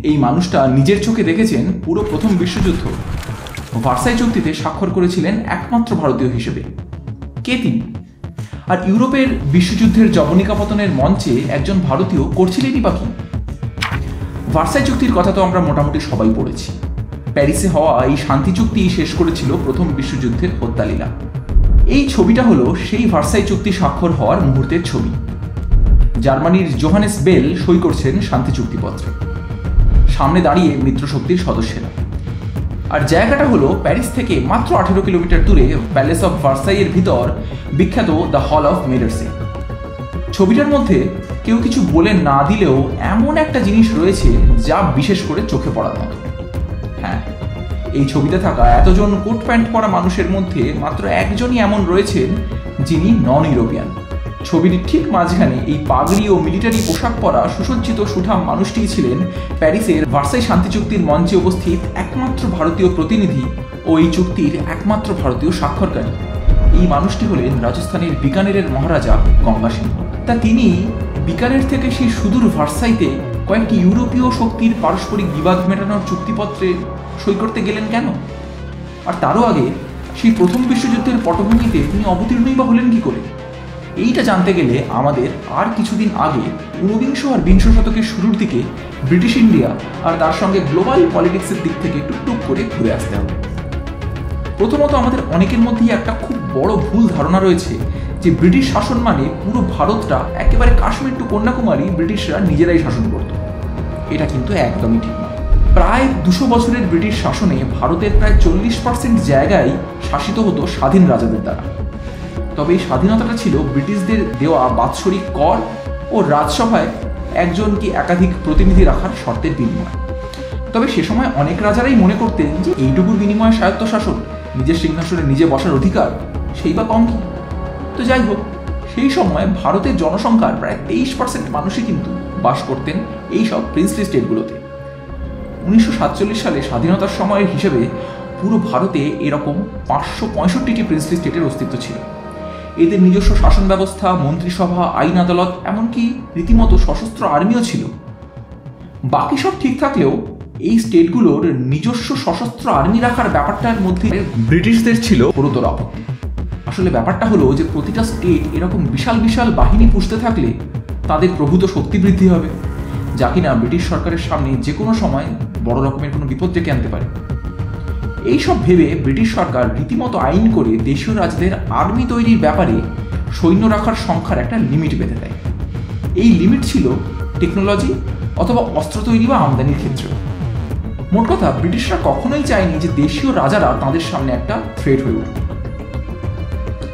এই মানুষটা নিজের চোখে দেখেছেন পুরো প্রথম বিশ্বযুদ্ধ। ভার্সাই চুক্তিতে স্বাক্ষর করেছিলেন একমাত্র ভারতীয় হিসেবে। কে তিনি? আর ইউরোপের বিশ্বযুদ্ধের জবনিকা পতনের মঞ্চে একজন ভারতীয় করছিলেনই বা কি? ভার্সাই চুক্তির কথা তো আমরা মোটামুটি সবাই পড়েছি। প্যারিসে হওয়া এই শান্তি চুক্তি শেষ করেছিল প্রথম বিশ্বযুদ্ধের হত্যালীলা। এই ছবিটা হলো সেই ভার্সাই চুক্তি স্বাক্ষর হওয়ার মুহূর্তের ছবি। জার্মানির জোহানেস বেল সই করছেন শান্তি চুক্তিপত্রে। সামনে দাঁড়িয়ে মিত্রশক্তির সদস্যরা। আর জায়গাটা হলো প্যারিস থেকে মাত্র 18 কিলোমিটার দূরে প্যালেস অফ ভার্সাইয়ের ভিতর বিখ্যাত দ্য হল অফ মিরর্সে। ছবিটার মধ্যে কেউ কিছু বলে না দিলেও এমন একটা জিনিস রয়েছে যা বিশেষ করে চোখে পড়ার মতো। হ্যাঁ, এই ছবিতে থাকা এতজন কোট প্যান্ট পরা মানুষের মধ্যে মাত্র একজনই এমন রয়েছেন যিনি নন ইউরোপিয়ান। ছবির ঠিক মাঝখানে এই পাগড়ি ও মিলিটারি পোশাক পরা সুসজ্জিত সুঠাম মানুষটিই ছিলেন প্যারিসের ভার্সাই শান্তি চুক্তির মঞ্চে উপস্থিত একমাত্র ভারতীয় প্রতিনিধি ও এই চুক্তির একমাত্র ভারতীয় স্বাক্ষরকারী। এই মানুষটি হলেন রাজস্থানের বিকানেরের মহারাজা গঙ্গা সিংহ। তা তিনি বিকানের থেকে সেই সুদূর ভার্সাইতে কয়েকটি ইউরোপীয় শক্তির পারস্পরিক বিবাদ মেটানোর চুক্তিপত্রে সই করতে গেলেন কেন? আর তারও আগে সেই প্রথম বিশ্বযুদ্ধের পটভূমিতে তিনি অবতীর্ণই বা হলেন কি করে? এইটা জানতে গেলে আমাদের আর কিছুদিন আগে ঊনবিংশ আর বিংশ শতকের শুরুর দিকে ব্রিটিশ ইন্ডিয়া আর তার সঙ্গে গ্লোবাল পলিটিক্সের দিক থেকে টুকটুক করে ঘুরে আসতে হবে। প্রথমত, আমাদের অনেকের মধ্যেই একটা খুব বড় ভুল ধারণা রয়েছে যে ব্রিটিশ শাসন মানে পুরো ভারতটা একেবারে কাশ্মীর টু কন্যাকুমারী ব্রিটিশরা নিজেরাই শাসন করত। এটা কিন্তু একদমই ঠিক নয়। প্রায় 200 বছরের ব্রিটিশ শাসনে ভারতের প্রায় 40% জায়গায় শাসিত হতো স্বাধীন রাজাদের দ্বারা। তবে এই স্বাধীনতাটা ছিল ব্রিটিশদের দেওয়া বাৎসরিক কর ও রাজসভায় একজন কি একাধিক প্রতিনিধি রাখার শর্তের বিনিময়। তবে সে সময় অনেক রাজারাই মনে করতেন যে এইটুকুর বিনিময়ে স্বায়ত্তশাসন, নিজের সিংহাসনে নিজে বসার অধিকার, সেই বা কম কি? তো যাই হোক, সেই সময় ভারতের জনসংখ্যার প্রায় 23% মানুষই কিন্তু বাস করতেন এই সব প্রিন্সলি স্টেটগুলোতে। 1947 সালে স্বাধীনতার সময়ের হিসেবে পুরো ভারতে এরকম 565টি প্রিন্সলি স্টেটের অস্তিত্ব ছিল। এদের নিজস্ব শাসন ব্যবস্থা, মন্ত্রিসভা, আইন আদালত, এমনকি রীতিমতো সশস্ত্র আর্মিও ছিল। বাকি সব ঠিক থাকলেও এই স্টেটগুলোর নিজস্ব সশস্ত্র আর্মি রাখার ব্যাপারটার মধ্যে ব্রিটিশদের ছিল গুরুতর আপত্তি। আসলে ব্যাপারটা হলো যে প্রতিটা স্টেট এরকম বিশাল বিশাল বাহিনী পুষতে থাকলে তাদের প্রভূত শক্তি বৃদ্ধি হবে, যা কিনা ব্রিটিশ সরকারের সামনে যে কোনো সময় বড় রকমের কোনো বিপদ ডেকে আনতে পারে। এইসব ভেবে ব্রিটিশ সরকার রীতিমতো আইন করে দেশীয় রাজ্যদের আর্মি তৈরির ব্যাপারে সৈন্য রাখার সংখ্যার একটা লিমিট বেঁধে দেয়। এই লিমিট ছিল টেকনোলজি অথবা অস্ত্র তৈরি বা আমদানির ক্ষেত্রে। মোট কথা, ব্রিটিশরা কখনোই চায়নি যে দেশীয় রাজারা তাদের সামনে একটা থ্রেট হয়ে উঠবে।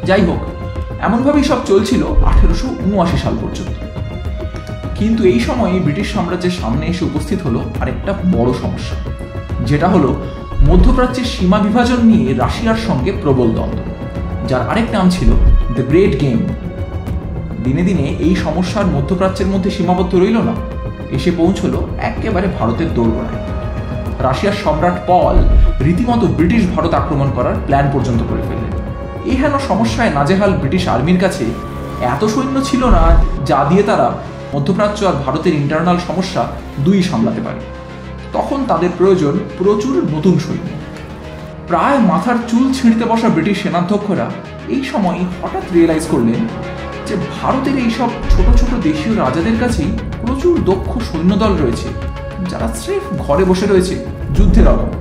যাই হোক, এমনভাবেই সব চলছিল 1879 সাল পর্যন্ত। কিন্তু এই সময়ে ব্রিটিশ সাম্রাজ্যের সামনে এসে উপস্থিত হলো আরেকটা বড় সমস্যা, যেটা হলো মধ্যপ্রাচ্যের সীমা বিভাজন নিয়ে রাশিয়ার সঙ্গে প্রবল দ্বন্দ্ব, যার আরেক নাম ছিল দ্য গ্রেট গেম। দিনে দিনে এই সমস্যার মধ্যপ্রাচ্যের মধ্যে সীমাবদ্ধ রইল না, এসে পৌঁছলো একেবারে ভারতের দোরগোড়ায়। রাশিয়ার সম্রাট পল রীতিমতো ব্রিটিশ ভারত আক্রমণ করার প্ল্যান পর্যন্ত করে ফেললেন। এই হেন সমস্যায় নাজেহাল ব্রিটিশ আর্মির কাছে এত সৈন্য ছিল না যা দিয়ে তারা মধ্যপ্রাচ্য আর ভারতের ইন্টারনাল সমস্যা দুই সামলাতে পারে। তখন তাদের প্রয়োজন প্রচুর নতুন সৈন্য। প্রায় মাথার চুল ছিঁড়তে বসা ব্রিটিশ সেনাধ্যক্ষরা এই সময় হঠাৎ রিয়েলাইজ করলেন যে ভারতের এইসব ছোট ছোট দেশীয় রাজাদের কাছেই প্রচুর দক্ষ সৈন্যদল রয়েছে, যারা স্রেফ ঘরে বসে রয়েছে যুদ্ধের অভাবে।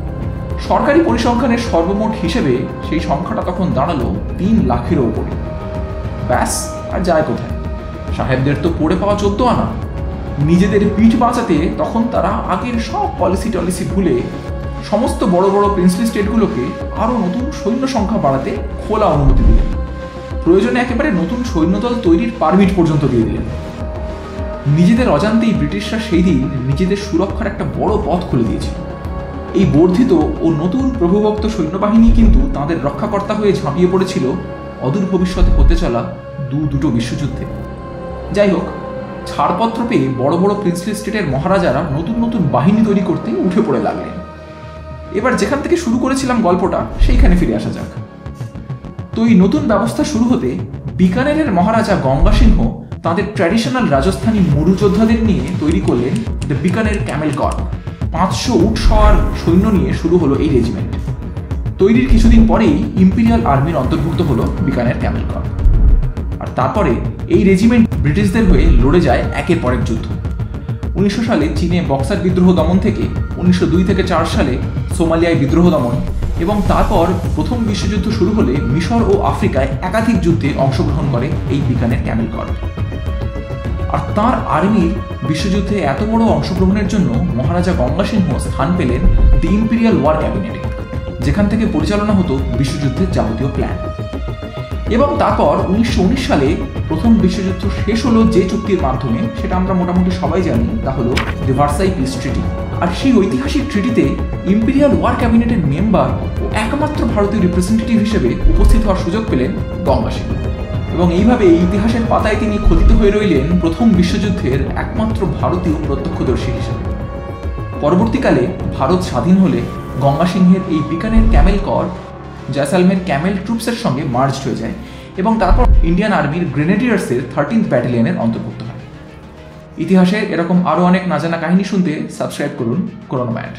সরকারি পরিসংখ্যানের সর্বমোট হিসেবে সেই সংখ্যাটা তখন দাঁড়ালো 3 লাখেরও ওপরে। ব্যাস, আর যায় কোথায়? সাহেবদের তো পড়ে পাওয়া 14 আনা। নিজেদের পিঠ বাঁচাতে তখন তারা আগের সব পলিসি টলিসি ভুলে সমস্ত বড় বড় প্রিন্সলি স্টেটগুলোকে আরও নতুন সৈন্য সংখ্যা বাড়াতে খোলা অনুমতি দিলেন। প্রয়োজনে একেবারে নতুন সৈন্যদল তৈরির পারমিট পর্যন্ত দিয়ে দিলেন। নিজেদের অজান্তেই ব্রিটিশরা সেই দিন নিজেদের সুরক্ষার একটা বড় পথ খুলে দিয়েছিল। এই বর্ধিত ও নতুন প্রভুভক্ত সৈন্যবাহিনী কিন্তু তাদের রক্ষাকর্তা হয়ে ঝাঁপিয়ে পড়েছিল অদূর ভবিষ্যতে হতে চলা দুটো বিশ্বযুদ্ধে। যাই হোক, ছাড়পত্র পেয়ে বড় বড় প্রিন্সলি স্টেটের মহারাজারা নতুন নতুন বাহিনী তৈরি করতে উঠে পড়ে লাগলেন। এবার যেখান থেকে শুরু করেছিলাম গল্পটা, সেইখানে ফিরে আসা যাক। তো এই নতুন ব্যবস্থা শুরু হতে বিকানেরের মহারাজা গঙ্গা সিংহ তাদের ট্র্যাডিশনাল রাজস্থানী মরুযোদ্ধাদের নিয়ে তৈরি করলেন দ্য বিকানের ক্যামেল কর্প। 500 উট সওয়ার সৈন্য নিয়ে শুরু হলো এই রেজিমেন্ট। তৈরির কিছুদিন পরেই ইম্পিরিয়াল আর্মির অন্তর্ভুক্ত হলো বিকানের ক্যামেল কর্প। আর তারপরে এই রেজিমেন্ট ব্রিটিশদের হয়ে লড়ে যায় একের পর এক যুদ্ধ। 1900 সালে চীনে বক্সার বিদ্রোহ দমন থেকে 1902 থেকে 4 সালে সোমালিয়ায় বিদ্রোহ দমন এবং তারপর প্রথম বিশ্বযুদ্ধ শুরু হলে মিশর ও আফ্রিকায় একাধিক যুদ্ধে অংশগ্রহণ করে এই বিকানের ক্যামেল কর্প। আর তাঁর আর্মির বিশ্বযুদ্ধে এত বড় অংশগ্রহণের জন্য মহারাজা গঙ্গা সিংহ স্থান পেলেন দি ইম্পিরিয়াল ওয়ার ক্যাবিনেটে, যেখান থেকে পরিচালনা হতো বিশ্বযুদ্ধের যাবতীয় প্ল্যান। এবং তারপর 1919 সালে প্রথম বিশ্বযুদ্ধ শেষ হলো যে চুক্তির মাধ্যমে, সেটা আমরা মোটামুটি সবাই জানি, তা হলো দি ভার্সাই পিস ট্রিটি। আর সেই ঐতিহাসিক ট্রিটিতে ইম্পিরিয়াল ওয়ার ক্যাবিনেটের মেম্বার ও একমাত্র ভারতীয় রিপ্রেজেন্টেটিভ হিসেবে উপস্থিত হওয়ার সুযোগ পেলেন গঙ্গা সিংহ। এবং এইভাবে ইতিহাসের পাতায় তিনি খোদিত হয়ে রইলেন প্রথম বিশ্বযুদ্ধের একমাত্র ভারতীয় প্রত্যক্ষদর্শী হিসেবে। পরবর্তীকালে ভারত স্বাধীন হলে গঙ্গা সিংহের এই Bikaner camel corp Jaisalmer camel ট্রুপসের সঙ্গে মার্জড হয়ে যায় এবং তারপর ইন্ডিয়ান আর্মির গ্রেনেডিয়ার্সের 13th ব্যাটালিয়নের অন্তর্ভুক্ত হয়। ইতিহাসের এরকম আরও অনেক না জানা কাহিনী শুনতে সাবস্ক্রাইব করুন করোনা ব্যান্ড।